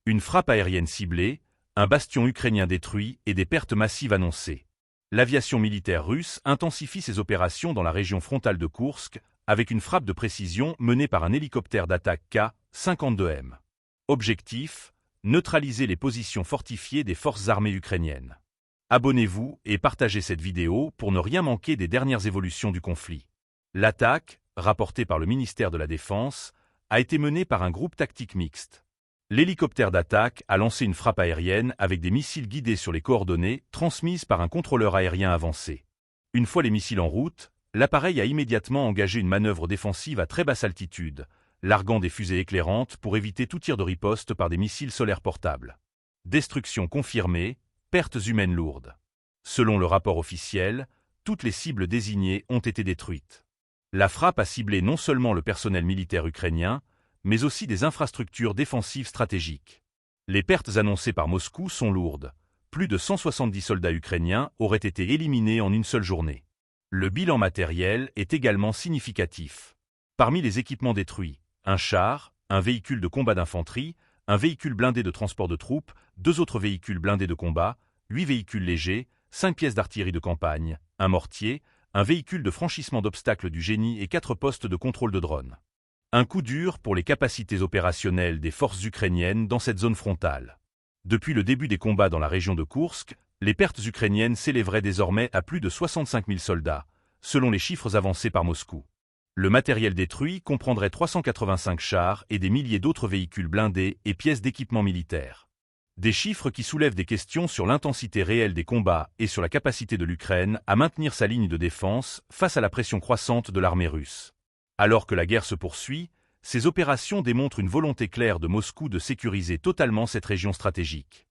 Une frappe aérienne ciblée, un bastion ukrainien détruit et des pertes massives annoncées. L'aviation militaire russe intensifie ses opérations dans la région frontale de Koursk avec une frappe de précision menée par un hélicoptère d'attaque K-52M. Objectif: neutraliser les positions fortifiées des forces armées ukrainiennes. Abonnez-vous et partagez cette vidéo pour ne rien manquer des dernières évolutions du conflit. L'attaque, rapportée par le ministère de la Défense, a été menée par un groupe tactique mixte. L'hélicoptère d'attaque a lancé une frappe aérienne avec des missiles guidés sur les coordonnées transmises par un contrôleur aérien avancé. Une fois les missiles en route, l'appareil a immédiatement engagé une manœuvre défensive à très basse altitude, larguant des fusées éclairantes pour éviter tout tir de riposte par des missiles solaires portables. Destruction confirmée, pertes humaines lourdes. Selon le rapport officiel, toutes les cibles désignées ont été détruites. La frappe a ciblé non seulement le personnel militaire ukrainien, mais aussi des infrastructures défensives stratégiques. Les pertes annoncées par Moscou sont lourdes. Plus de 170 soldats ukrainiens auraient été éliminés en une seule journée. Le bilan matériel est également significatif. Parmi les équipements détruits, un char, un véhicule de combat d'infanterie, un véhicule blindé de transport de troupes, 2 autres véhicules blindés de combat, 8 véhicules légers, 5 pièces d'artillerie de campagne, un mortier, un véhicule de franchissement d'obstacles du génie et 4 postes de contrôle de drones. Un coup dur pour les capacités opérationnelles des forces ukrainiennes dans cette zone frontale. Depuis le début des combats dans la région de Koursk, les pertes ukrainiennes s'élèveraient désormais à plus de 65 000 soldats, selon les chiffres avancés par Moscou. Le matériel détruit comprendrait 385 chars et des milliers d'autres véhicules blindés et pièces d'équipement militaire. Des chiffres qui soulèvent des questions sur l'intensité réelle des combats et sur la capacité de l'Ukraine à maintenir sa ligne de défense face à la pression croissante de l'armée russe. Alors que la guerre se poursuit, ces opérations démontrent une volonté claire de Moscou de sécuriser totalement cette région stratégique.